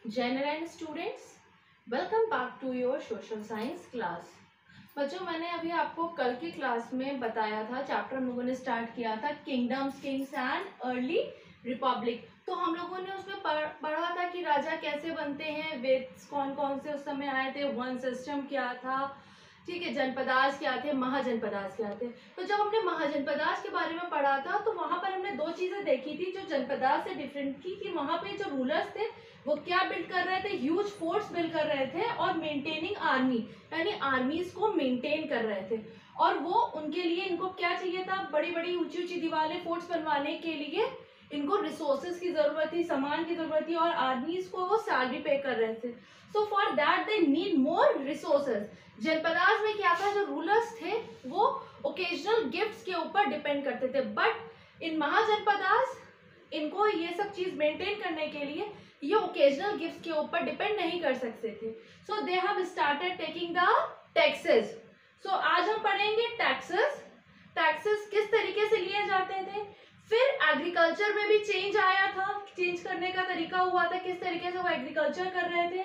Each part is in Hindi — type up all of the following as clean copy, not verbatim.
General students, welcome back to your social science class। बच्चों, मैंने अभी आपको कल की क्लास में बताया था, चैप्टर हम लोगों ने स्टार्ट किया था kingdoms, Kings and early Republic. तो हम लोगों ने उसमें पढ़ा था कि राजा कैसे बनते हैं, वेद्स कौन कौन से उस समय आए थे, वन सिस्टम क्या था, ठीक है, जनपदास क्या थे, महाजनपदास क्या थे। तो जब हमने महाजनपदास के बारे में पढ़ा था तो वहां पर हमने दो चीजें देखी थी जो जनपदास से डिफरेंट थी, कि वहां पे जो रूलर्स थे वो क्या बिल्ड कर रहे थे, ह्यूज फोर्स बिल्ड कर रहे थे और मेंटेनिंग आर्मी, यानी आर्मीज को मेंटेन कर रहे थे। और वो उनके लिए इनको क्या चाहिए था, बड़ी बड़ी ऊंची ऊंची दीवारें फोर्ट्स बनवाने के लिए इनको रिसोर्सेज की जरूरत थी, सामान की जरूरत थी, और आर्मीज को वो सैलरी पे कर रहे थे। So for that they need more resources. Janapadas में क्या था, जो रूलर्स थे वो ओकेजनल गिफ्ट्स के ऊपर डिपेंड करते थे, बट इन महाजनपदास इनको ये सब चीज मेंटेन करने के लिए ये ओकेजनल गिफ्ट्स के ऊपर डिपेंड नहीं कर सकते थे। So they have started taking the taxes. So आज हम पढ़ेंगे टैक्सेस। टैक्सेस किस तरीके से लिए जाते थे, फिर एग्रीकल्चर में भी चेंज आया था, चेंज करने का तरीका हुआ था, किस तरीके से वो एग्रीकल्चर कर रहे थे।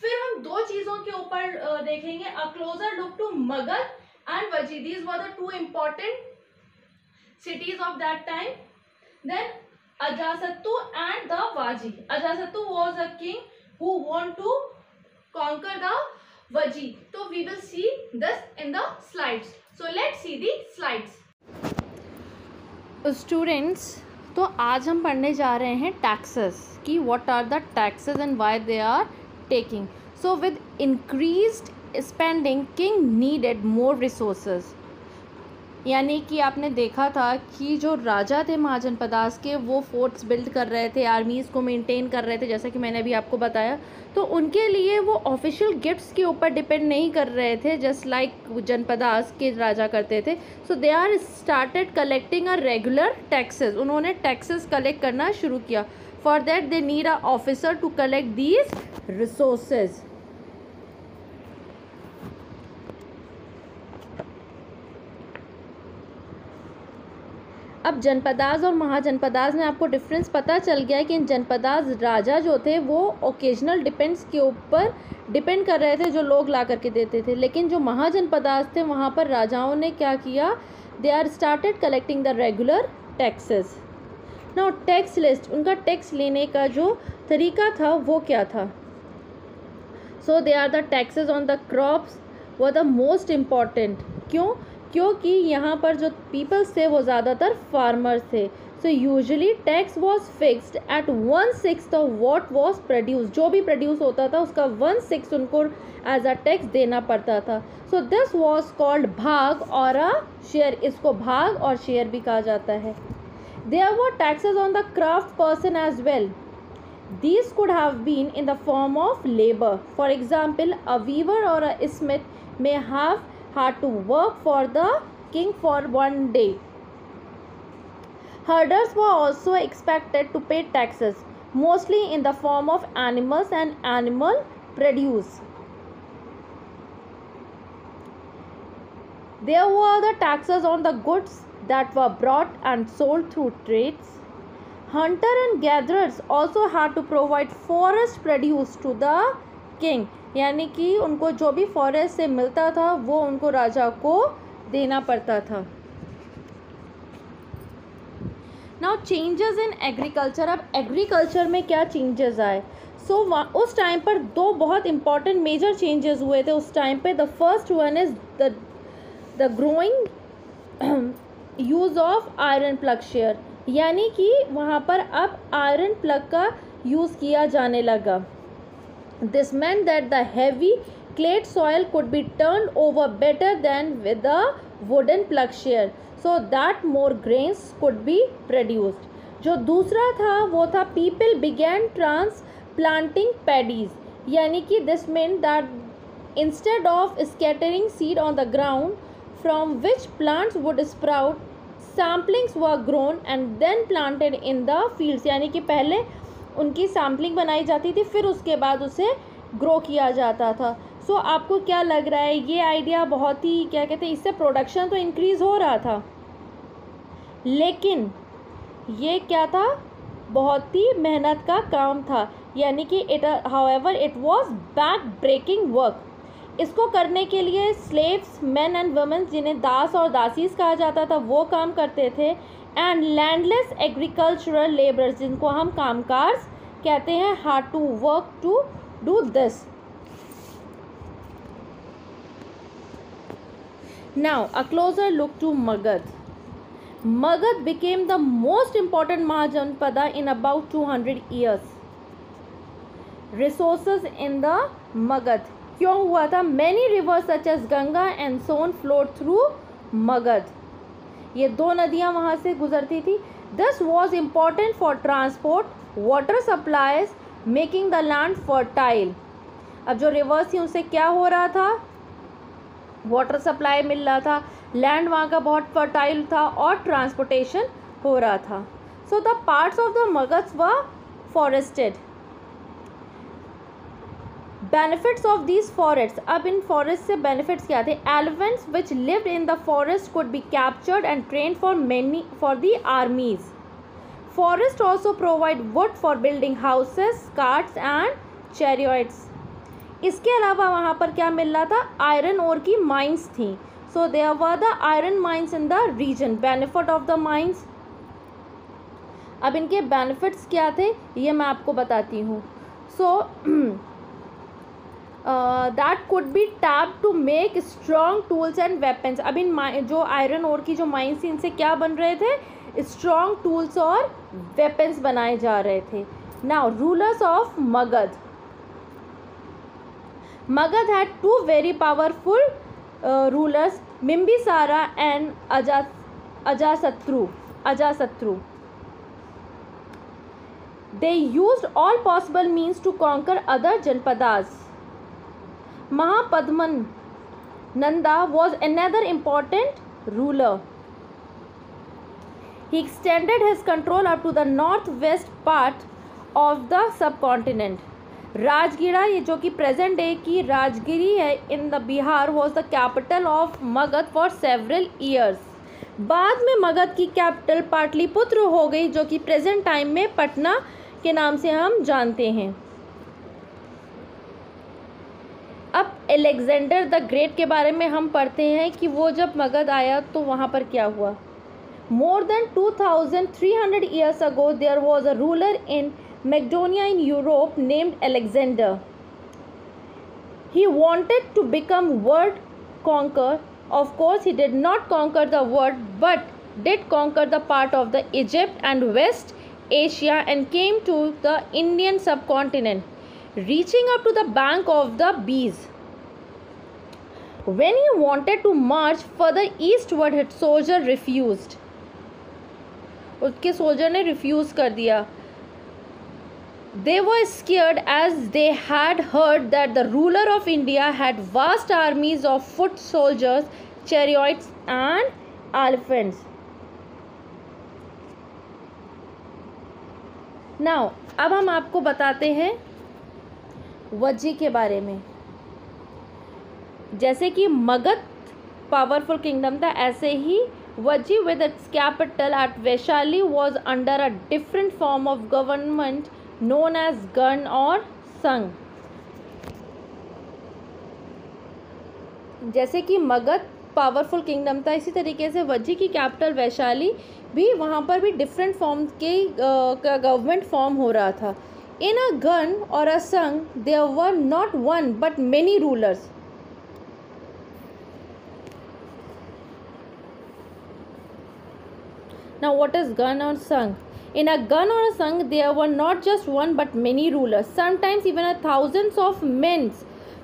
फिर हम दो चीजों के ऊपर देखेंगे, a closer look to Magadh and Vajji, these were the two important cities of that time. Then Ajasattu and the Vaji. Ajasattu was a king who want to conquer the Vaji. So we will see this in the slides. So let's see the slides. Students, तो आज हम पढ़ने जा रहे हैं टैक्सेस कि what are the taxes and why they are taking. So with increased spending king needed more resources, यानी कि आपने देखा था कि जो राजा थे महाजनपदास के, वो फोर्ट्स बिल्ड कर रहे थे, आर्मीज़ को मेंटेन कर रहे थे, जैसा कि मैंने अभी आपको बताया। तो उनके लिए वो ऑफिशियल गिफ्ट्स के ऊपर डिपेंड नहीं कर रहे थे, जस्ट लाइक जनपदास के राजा करते थे। So they are started collecting a regular taxes. उन्होंने टैक्सेस कलेक्ट करना शुरू किया। For that they need a officer to collect these resources. अब जनपदास और महाजनपदास में आपको डिफरेंस पता चल गया है कि इन जनपदास राजा जो थे वो ओकेजनल डिपेंड्स के ऊपर डिपेंड कर रहे थे, जो लोग ला करके देते थे। लेकिन जो महाजनपदास थे वहाँ पर राजाओं ने क्या किया, they are started collecting the regular taxes. Now tax list, उनका टैक्स लेने का जो तरीका था वो क्या था। So they are the taxes on the crops were the most important. क्यों? क्योंकि यहाँ पर जो पीपल्स थे वो ज़्यादातर फार्मर्स थे। So usually tax was fixed at 1/6 of what was produce. जो भी प्रोड्यूस होता था उसका 1/6 उनको एज अ टैक्स देना पड़ता था। सो दिस वॉज कॉल्ड भाग और अ शेयर। इसको भाग और शेयर भी कहा जाता है। There were taxes on the craft person as well. These could have been in the form of labor. For example, a weaver or a smith may have had to work for the king for one day. Herders were also expected to pay taxes, mostly in the form of animals and animal produce. There were the taxes on the goods that were brought and sold through trades. Hunter and gatherers also had to provide forest produce to the king, यानी कि उनको जो भी फॉरेस्ट से मिलता था वो उनको राजा को देना पड़ता था। Now changes in agriculture. अब एग्रीकल्चर में क्या चेंजेस आए। सो उस टाइम पर दो बहुत इंपॉर्टेंट मेजर चेंजेस हुए थे उस टाइम पे। The first one is the growing use of iron plug share, यानी कि वहाँ पर अब आयरन प्लग का यूज़ किया जाने लगा। This meant that the heavy clayey soil could be turned over better than with the wooden plough share, so that more grains could be produced. जो दूसरा था वो था पीपल बिगैन ट्रांसप्लांटिंग पैडीज, यानी कि this meant that instead of scattering seed on the ground from which plants would sprout, saplings were grown and then planted in the fields, यानी कि पहले उनकी सैम्पलिंग बनाई जाती थी फिर उसके बाद उसे ग्रो किया जाता था। सो आपको क्या लग रहा है, ये आइडिया बहुत ही क्या कहते हैं, इससे प्रोडक्शन तो इंक्रीज़ हो रहा था, लेकिन ये क्या था, बहुत ही मेहनत का काम था। यानी कि it however it was back breaking work. इसको करने के लिए स्लेव्स, मैन एंड वुमेन जिन्हें दास और दासीज कहा जाता था वो काम करते थे, एंड लैंडलेस एग्रीकल्चरल लेबरर्स जिनको हम कामकाज कहते हैं, hard to work to do this. Now a closer look to Magadha. Magad became the most important Mahajanpada in about 200 years. Resources in the Magad. क्यों हुआ था? Many rivers such as Ganga and Son flowed through Magad. ये दो नदियाँ वहाँ से गुजरती थी. This was important for transport, water supplies, making the land fertile. अब जो रिवर्स थी उनसे क्या हो रहा था? वाटर सप्लाई मिल रहा था, लैंड वहाँ का बहुत फर्टाइल था और ट्रांसपोर्टेशन हो रहा था. So the parts of the Magadha were forested. Benefits of these forest. अब इन फॉरेस्ट से बेनिफिट्स क्या थे? Elephants which lived in the forest could be captured and trained for the armies. Forest also provide wood for building houses, carts and chariots. इसके अलावा वहाँ पर क्या मिल रहा था? आयरन ओर की माइंस थी. So there were the iron mines in the region. Benefit of the mines. अब इनके बेनिफिट्स क्या थे ये मैं आपको बताती हूँ. So that could be tap to make strong tools and weapons. अब इन जो आयरन ओर की जो माइंस थी इनसे क्या बन रहे थे? स्ट्रॉन्ग टूल्स और वेपन्स बनाए जा रहे थे. Now rulers of Magadh. Magad had two very powerful rulers, Bimbisara and Ajasatru. They used all possible means to conquer other Janpadas. Mahapadman Nanda was another important ruler. He extended his control up to the northwest part of the subcontinent. राजगीरा, ये जो कि प्रेजेंट डे की राजगिरी है in the Bihar, was the capital of Magadh for several years. बाद में मगध की कैपिटल पाटलिपुत्र हो गई जो कि प्रेजेंट टाइम में पटना के नाम से हम जानते हैं. अब अलेक्जेंडर द ग्रेट के बारे में हम पढ़ते हैं कि वो जब मगध आया तो वहाँ पर क्या हुआ. More than 2300 years ago there was a ruler in Macedonia in Europe named Alexander. He wanted to become world conqueror. Of course, he did not conquer the world, but did conquer the part of the Egypt and West Asia and came to the Indian subcontinent, reaching up to the bank of the Beas. When he wanted to march further eastward, his soldier refused. उसके सोल्जर ने रिफ्यूज़ कर दिया. They were scared as they had heard that the ruler of India had vast armies of foot soldiers, chariots and elephants. Now, अब हम आपको बताते हैं वज्जी के बारे में. जैसे कि मगध पावरफुल किंगडम था, ऐसे ही Vajji with its capital at Vaishali was under a different form of government known as Gan और संघ. जैसे कि मगध पावरफुल किंगडम था, इसी तरीके से वज्जी की कैपिटल वैशाली भी, वहाँ पर भी डिफरेंट फॉर्म के गवर्नमेंट फॉर्म हो रहा था. In a gana or a sangha there were not one but many rulers. Now what is Gan or Sangh? In a Gan or a Sangh, there were not just one but many rulers. Sometimes even thousands of men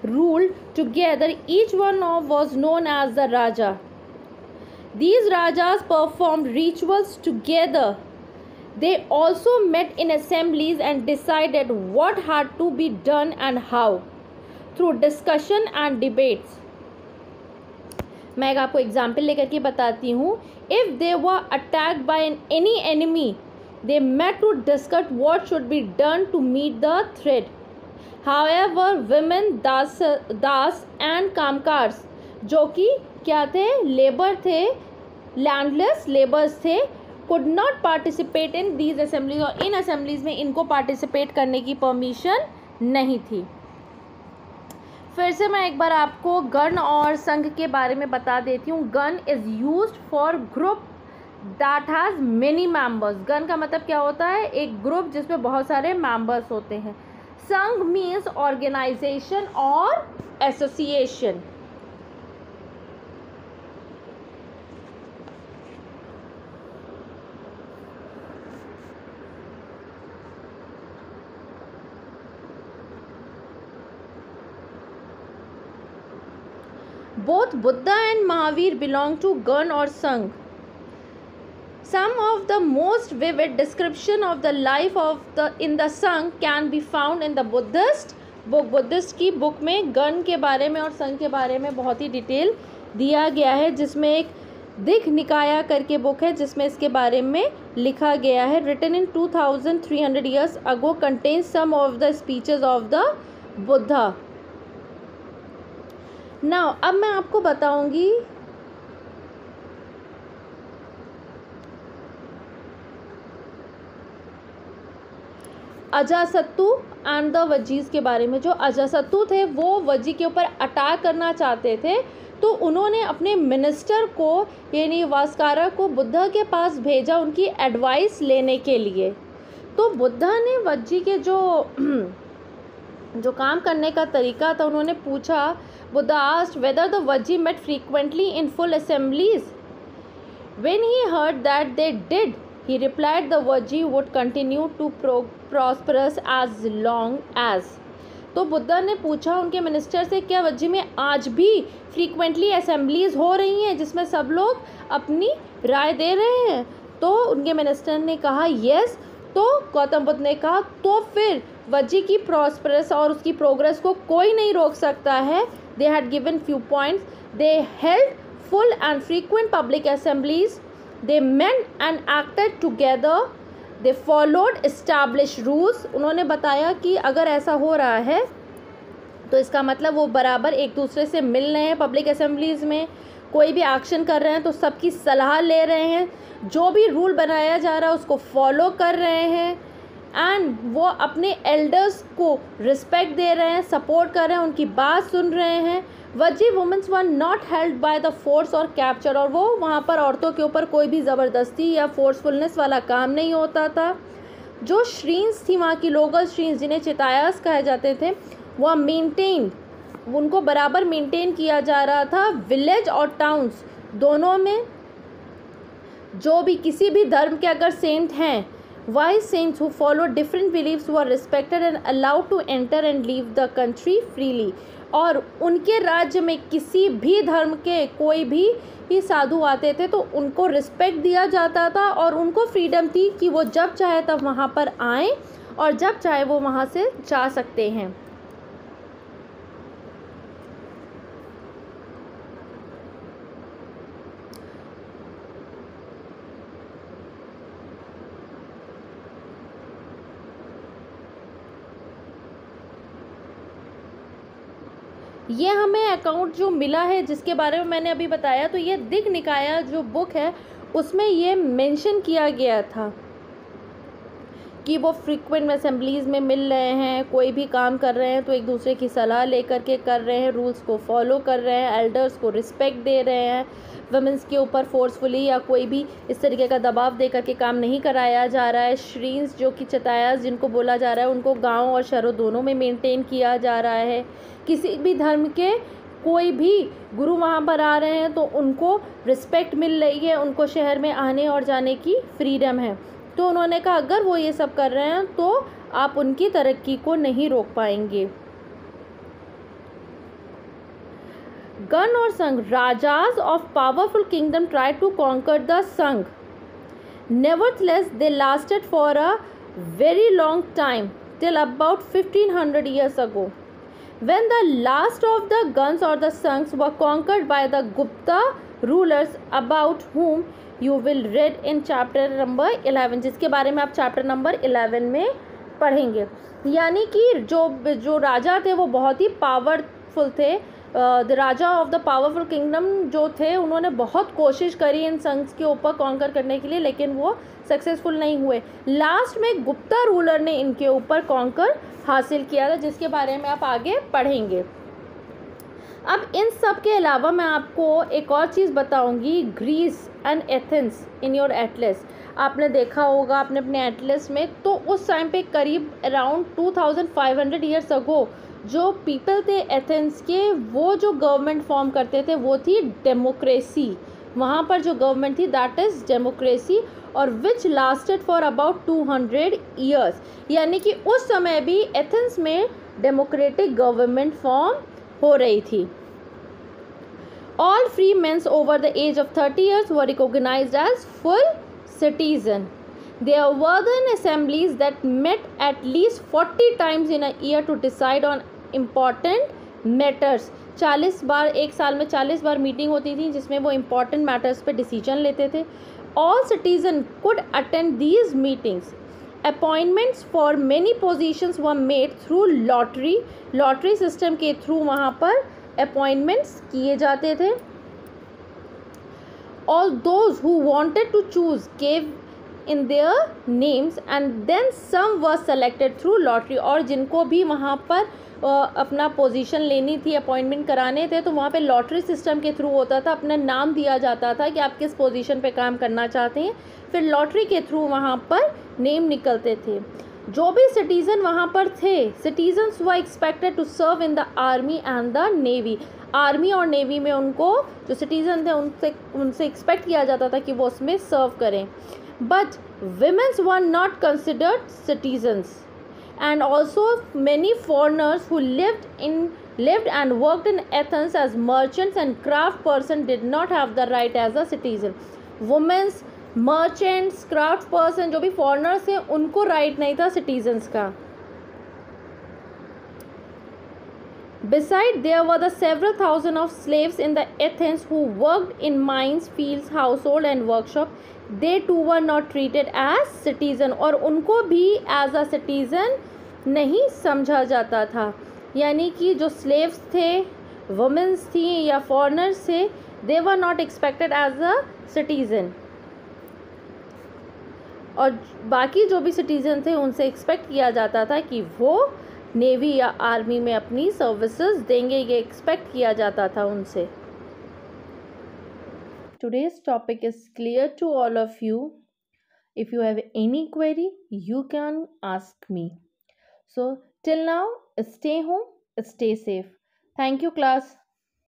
ruled together. Each one of was known as the Raja. These Rajas performed rituals together. They also met in assemblies and decided what had to be done and how through discussion and debates. मैं एक आपको एग्जाम्पल लेकर के बताती हूँ. If they were attacked by any enemy, they met to discuss what should be done to meet the threat. However, women, das and kamkars, जो कि क्या थे? लेबर थे, लैंडलेस लेबर्स थे, could not participate in these assemblies, और इन असेंबलीज में इनको पार्टिसिपेट करने की परमिशन नहीं थी। फिर से मैं एक बार आपको गण और संघ के बारे में बता देती हूँ। गण is used for group that has many members. गण का मतलब क्या होता है? एक ग्रुप जिसमें बहुत सारे मेंबर्स होते हैं। संघ मीन्स ऑर्गेनाइजेशन और association. Both Buddha and Mahavir belong to Gan or Sangh. Some of the most vivid description of the life of in the Sangh can be found in the Buddhist book. Buddhist की बुक में गण के बारे में और संघ के बारे में बहुत ही डिटेल दिया गया है, जिसमें एक दिक निकाया करके बुक है जिसमें इसके बारे में लिखा गया है। Written in 2300 years ago, contains some of the speeches of the Buddha. Now अब मैं आपको बताऊंगी अजासत्तु एंड द वजीज के बारे में। जो अजासत्तु थे वो वजी के ऊपर अटैक करना चाहते थे, तो उन्होंने अपने मिनिस्टर को यानी वास्कारा को बुद्धा के पास भेजा उनकी एडवाइस लेने के लिए। तो बुद्धा ने वजी के जो काम करने का तरीका था उन्होंने पूछा। Buddha asked whether the Vajji met frequently in full assemblies. When he heard that they did, he replied the Vajji would continue to prosperous as long as. तो बुद्धा ने पूछा उनके मिनिस्टर से, क्या वज्जी में आज भी फ्रीक्वेंटली असेंबलीज हो रही हैं जिसमें सब लोग अपनी राय दे रहे हैं? तो उनके मिनिस्टर ने कहा यस। तो गौतम बुद्ध ने कहा तो फिर वज्जी की प्रॉस्परस और उसकी प्रोग्रेस को कोई नहीं रोक सकता है। They had given few points. They held full and frequent public assemblies. They met and acted together. They followed established rules. उन्होंने बताया कि अगर ऐसा हो रहा है तो इसका मतलब वो बराबर एक दूसरे से मिल रहे हैं, पब्लिक असेंबलीज में कोई भी एक्शन कर रहे हैं तो सबकी सलाह ले रहे हैं, जो भी रूल बनाया जा रहा है उसको फॉलो कर रहे हैं, एंड वो अपने एल्डर्स को रिस्पेक्ट दे रहे हैं, सपोर्ट कर रहे हैं, उनकी बात सुन रहे हैं। Vajji women's were not held by the force or capture, और वो वहाँ पर औरतों के ऊपर कोई भी ज़बरदस्ती या फोर्सफुलनेस वाला काम नहीं होता था। जो श्रीन्स थी वहाँ की लोकल श्रीन्स जिन्हें चितायास कहे जाते थे, वह मेंटेन, उनको बराबर मेंटेन किया जा रहा था। विलेज और टाउन्स दोनों में जो भी किसी भी धर्म के अगर सेंट हैं, wise saints who follow different beliefs were respected and allowed to enter and leave the country freely. और उनके राज्य में किसी भी धर्म के कोई भी साधु आते थे तो उनको रिस्पेक्ट दिया जाता था और उनको फ्रीडम थी कि वो जब चाहे तब वहाँ पर आएँ और जब चाहे वो वहाँ से जा सकते हैं। ये हमें अकाउंट जो मिला है जिसके बारे में मैंने अभी बताया, तो ये दिक निकाया जो बुक है उसमें ये मेंशन किया गया था कि वो फ्रीक्वेंट असेंबलीज़ में मिल रहे हैं, कोई भी काम कर रहे हैं तो एक दूसरे की सलाह लेकर के कर रहे हैं, रूल्स को फॉलो कर रहे हैं, एल्डर्स को रिस्पेक्ट दे रहे हैं, वुमेंस के ऊपर फोर्सफुली या कोई भी इस तरीके का दबाव दे करके काम नहीं कराया जा रहा है। श्रीन्स जो कि चतायास जिनको बोला जा रहा है उनको गाँव और शहरों दोनों में मेंटेन किया जा रहा है। किसी भी धर्म के कोई भी गुरु वहाँ पर आ रहे हैं तो उनको रिस्पेक्ट मिल रही है, उनको शहर में आने और जाने की फ्रीडम है। तो उन्होंने कहा अगर वो ये सब कर रहे हैं तो आप उनकी तरक्की को नहीं रोक पाएंगे। गण और संघ, rajas of powerful kingdom try to conquer the sangh, nevertheless they lasted for a very long time till about 1500 years ago. When the last of the Gans or the Sanghs were conquered by the Gupta rulers, about whom you will read in chapter number 11, जिसके बारे में आप चैप्टर नंबर 11 में पढ़ेंगे। यानी कि जो राजा थे वो बहुत ही पावरफुल थे, the Raja of the powerful kingdom जो थे उन्होंने बहुत कोशिश करी इन संघ के ऊपर कॉन्कर करने के लिए, लेकिन वो सक्सेसफुल नहीं हुए। लास्ट में गुप्ता रूलर ने इनके ऊपर कॉन्कर हासिल किया था, जिसके बारे में आप आगे पढ़ेंगे। अब इन सब के अलावा मैं आपको एक और चीज़ बताऊंगी, Greece and Athens in your atlas. आपने देखा होगा आपने अपने एटलस में, तो उस टाइम पे करीब अराउंड 2500 ईयर्स अगो जो पीपल थे एथेंस के, वो जो गवर्नमेंट फॉर्म करते थे वो थी डेमोक्रेसी। वहाँ पर जो गवर्नमेंट थी दैट इज़ डेमोक्रेसी, और विच लास्टेड फॉर अबाउट 200 ईयर्स। यानी कि उस समय भी एथेंस में डेमोक्रेटिक गवर्नमेंट फॉर्म हो रही थी। All free men over the age of 30 years were recognized as full citizen. There were then assemblies that met at least 40 times in a year to decide on important matters. 40 बार एक साल में 40 बार मीटिंग होती थी जिसमें वो important matters पे डिसीजन लेते थे। All citizens could attend these meetings. Appointments for many positions were made through lottery. Lottery system के थ्रू वहाँ पर अपॉइंटमेंट्स किए जाते थे। All those who wanted to choose gave in their names and then some were selected through lottery। और जिनको भी वहाँ पर अपना पोजीशन लेनी थी, अपॉइंटमेंट कराने थे, तो वहाँ पे लॉटरी सिस्टम के थ्रू होता था। अपना नाम दिया जाता था कि आप किस पोजीशन पे काम करना चाहते हैं, फिर लॉटरी के थ्रू वहाँ पर नेम निकलते थे। जो भी सिटीज़न वहाँ पर थे, citizens were expected to serve in the army and the navy. Army और नेवी में उनको जो सिटीज़न थे उनसे एक्सपेक्ट किया जाता था कि वो उसमें सर्व करें। But women's were not considered citizens and also many foreigners who lived and worked in Athens as merchants and craft person did not have the right as a citizen। Women's merchants, craft person जो भी foreigners थे उनको right नहीं था citizens का। Besides, there were the several thousand of slaves in the Athens who worked in mines, fields, household and workshop। They too were not treated as citizen, और उनको भी as a citizen नहीं समझा जाता था। यानी कि जो slaves थे, वुमेन्स थी या foreigners थे, they were not expected as a citizen। और बाकी जो भी citizen थे उनसे expect किया जाता था कि वो नेवी या आर्मी में अपनी सर्विसेज देंगे, ये एक्सपेक्ट किया जाता था उनसे। Today's topic is clear to all of you. If you have any query, you can ask me. So till now, stay home, stay safe. Thank you, class.